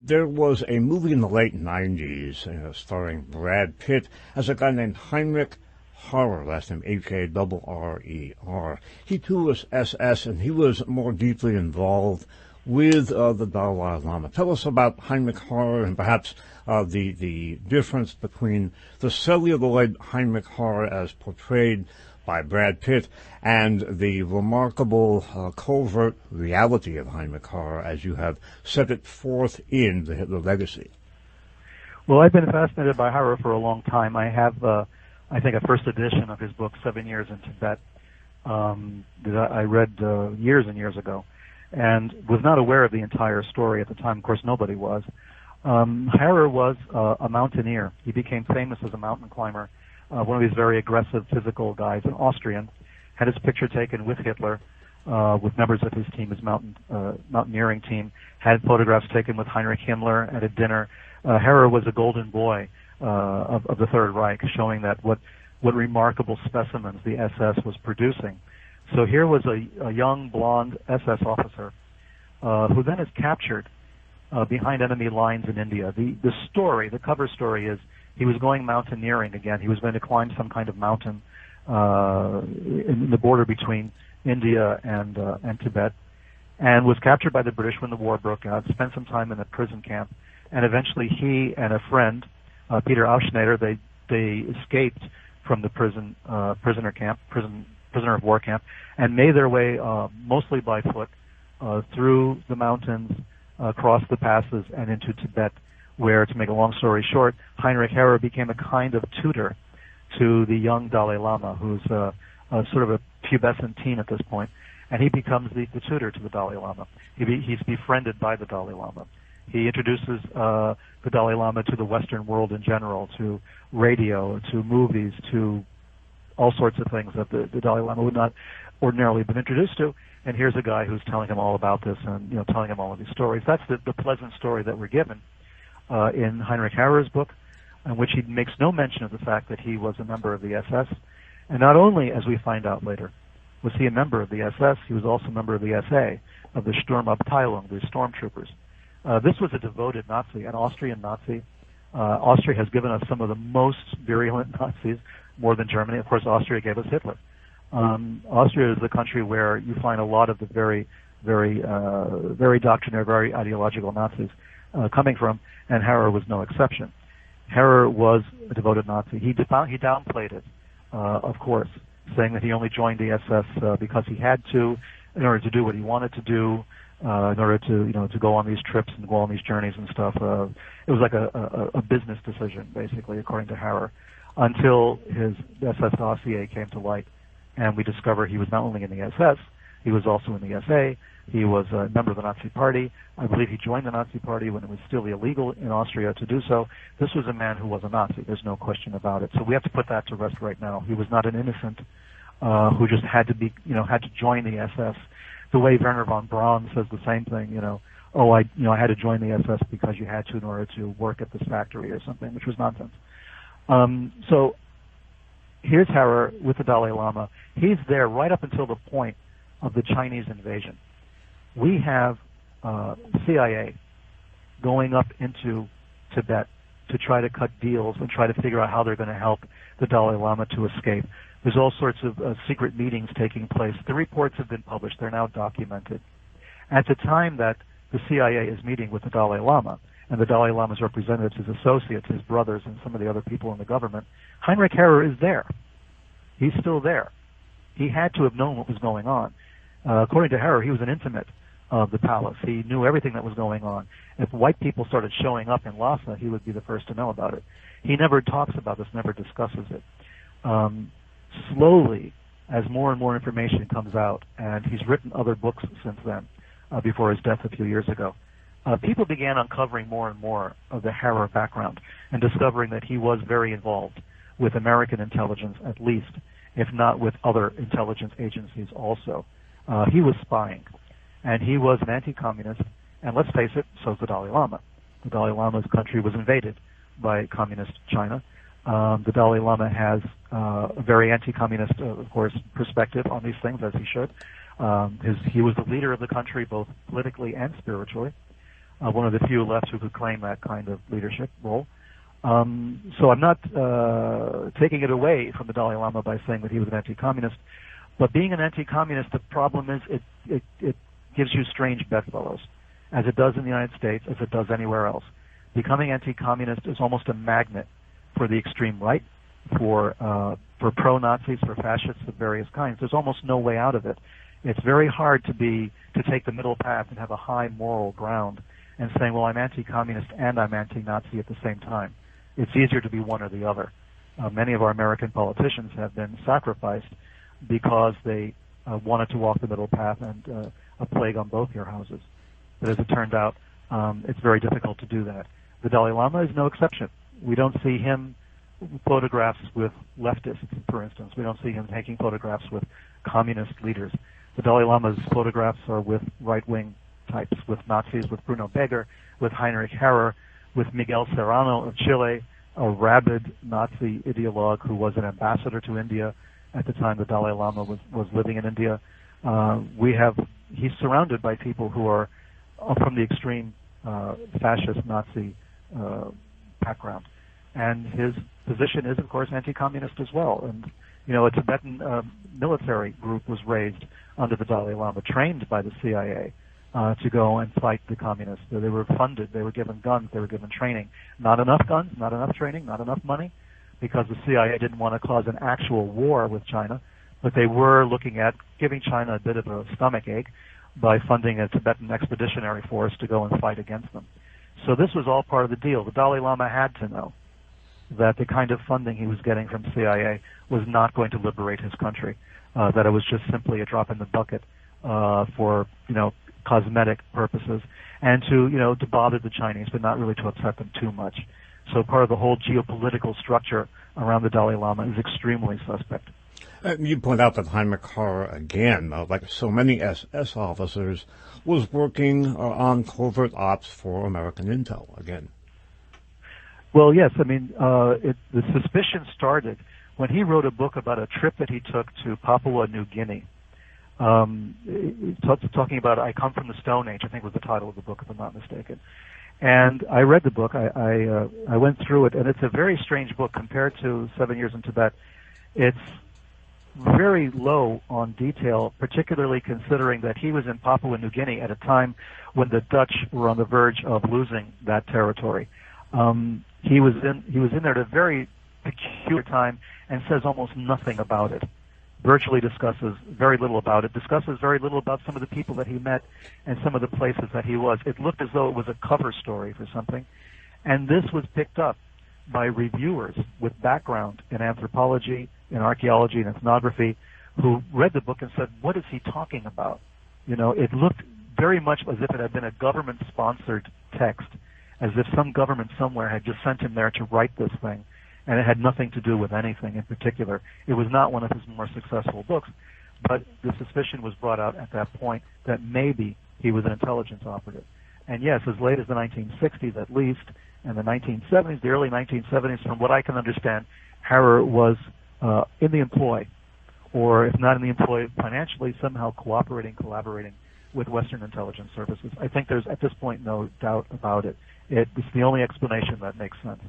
There was a movie in the late 90s starring Brad Pitt as a guy named Heinrich Harrer, last name Harrer. He too was SS, and he was more deeply involved with the Dalai Lama. Tell us about Heinrich Harrer and perhaps the difference between the celluloid Heinrich Harrer as portrayed by Brad Pitt and the remarkable covert reality of Heinrich Harrer as you have set it forth in the legacy. Well, I've been fascinated by Harrer for a long time. I have, I think, a first edition of his book, 7 Years in Tibet, that I read years and years ago, and was not aware of the entire story at the time. Of course, nobody was. Harrer was a mountaineer. He became famous as a mountain climber. One of these very aggressive physical guys, an Austrian, had his picture taken with Hitler, with members of his team, his mountaineering team, had photographs taken with Heinrich Himmler at a dinner. Harrer was a golden boy of the Third Reich, showing that what remarkable specimens the SS was producing. So here was a young blonde SS officer who then is captured behind enemy lines in India. The cover story is he was going mountaineering again. He was going to climb some kind of mountain in the border between India and Tibet, and was captured by the British when the war broke out, spent some time in a prison camp, and eventually he and a friend, Peter Aufschneider, they escaped from the prisoner of war camp, and made their way mostly by foot through the mountains, across the passes, and into Tibet, where, to make a long story short, Heinrich Harrer became a kind of tutor to the young Dalai Lama, who's sort of a pubescent teen at this point, and he becomes the tutor to the Dalai Lama. He's befriended by the Dalai Lama. He introduces the Dalai Lama to the Western world in general, to radio, to movies, to all sorts of things that the Dalai Lama would not ordinarily have been introduced to. And here's a guy who's telling him all about this and telling him all of these stories. That's the pleasant story that we're given in Heinrich Harrer's book, in which he makes no mention of the fact that he was a member of the SS. And not only, as we find out later, was he a member of the SS, he was also a member of the SA, of the Sturmabteilung, the stormtroopers. This was a devoted Nazi, an Austrian Nazi. Austria has given us some of the most virulent Nazis, more than Germany. Of course, Austria gave us Hitler. Austria is the country where you find a lot of the very doctrinaire, very ideological Nazis coming from, and Harrer was no exception. Harrer was a devoted Nazi. He downplayed it, of course, saying that he only joined the SS because he had to, in order to do what he wanted to do, in order to go on these trips and go on these journeys and stuff. It was like a business decision, basically, according to Harrer, until his SS dossier came to light, and we discover he was not only in the SS, he was also in the SA. He was a member of the Nazi Party. I believe he joined the Nazi Party when it was still illegal in Austria to do so. This was a man who was a Nazi. There's no question about it. So we have to put that to rest right now. He was not an innocent who just had to join the SS. The way Werner von Braun says the same thing, I had to join the SS because you had to in order to work at this factory or something, which was nonsense. So here's Harrer with the Dalai Lama. He's there right up until the point of the Chinese invasion. We have CIA going up into Tibet to try to cut deals and try to figure out how they're going to help the Dalai Lama to escape. There's all sorts of secret meetings taking place. The reports have been published. They're now documented. At the time that the CIA is meeting with the Dalai Lama, and the Dalai Lama's representatives, his associates, his brothers, and some of the other people in the government, Heinrich Harrer is there. He's still there. He had to have known what was going on. According to Harrer, he was an intimate of the palace. He knew everything that was going on. If white people started showing up in Lhasa, he would be the first to know about it. He never talks about this, never discusses it. Slowly, as more and more information comes out, and he's written other books since then, before his death a few years ago, people began uncovering more and more of the Harrer background and discovering that he was very involved with American intelligence, at least, if not with other intelligence agencies also. He was spying, and he was an anti-communist, and let's face it, so is the Dalai Lama. The Dalai Lama's country was invaded by communist China. The Dalai Lama has a very anti-communist, of course, perspective on these things, as he should. He was the leader of the country, both politically and spiritually. one of the few left who could claim that kind of leadership role. So I'm not taking it away from the Dalai Lama by saying that he was an anti-communist, but being an anti-communist, the problem is it gives you strange bedfellows, as it does in the United States, as it does anywhere else. Becoming anti-communist is almost a magnet for the extreme right, for pro-Nazis, for fascists of various kinds. There's almost no way out of it. It's very hard to take the middle path and have a high moral ground and saying, well, I'm anti-communist and I'm anti-Nazi at the same time. It's easier to be one or the other. Many of our American politicians have been sacrificed because they wanted to walk the middle path and a plague on both your houses. But as it turned out, it's very difficult to do that. The Dalai Lama is no exception. We don't see him photographs with leftists, for instance. We don't see him taking photographs with communist leaders. The Dalai Lama's photographs are with right-wing types, with Nazis, with Bruno Beger, with Heinrich Harrer, with Miguel Serrano of Chile, a rabid Nazi ideologue who was an ambassador to India at the time the Dalai Lama was living in India. He's surrounded by people who are from the extreme fascist Nazi background. And his position is, of course, anti-communist as well. And, a Tibetan military group was raised under the Dalai Lama, trained by the CIA to go and fight the communists. They were funded, they were given guns, they were given training. Not enough guns, not enough training, not enough money, because the CIA didn't want to cause an actual war with China, but they were looking at giving China a bit of a stomach ache by funding a Tibetan expeditionary force to go and fight against them. So this was all part of the deal. The Dalai Lama had to know that the kind of funding he was getting from CIA was not going to liberate his country, that it was just simply a drop in the bucket for, cosmetic purposes, and to bother the Chinese, but not really to upset them too much. So part of the whole geopolitical structure around the Dalai Lama is extremely suspect. You point out that Heinrich Harrer, again, like so many SS officers, was working on covert ops for American intel, again. Well, yes. I mean, the suspicion started when he wrote a book about a trip that he took to Papua New Guinea. Talking about I Come from the Stone Age, I think was the title of the book, if I'm not mistaken. And I read the book. I went through it, and it's a very strange book compared to 7 Years in Tibet. It's very low on detail, particularly considering that he was in Papua New Guinea at a time when the Dutch were on the verge of losing that territory. He was in there at a very peculiar time and says almost nothing about it. Virtually discusses very little about it, discusses very little about some of the people that he met and some of the places that he was. It looked as though it was a cover story for something. And this was picked up by reviewers with background in anthropology, in archaeology, and ethnography, who read the book and said, what is he talking about? It looked very much as if it had been a government-sponsored text, as if some government somewhere had just sent him there to write this thing. And it had nothing to do with anything in particular. It was not one of his more successful books, but the suspicion was brought out at that point that maybe he was an intelligence operative. And yes, as late as the 1960s at least, and the 1970s, the early 1970s, from what I can understand, Harrer was in the employ, or if not in the employ, financially somehow collaborating with Western intelligence services. I think there's, at this point, no doubt about it. It's the only explanation that makes sense.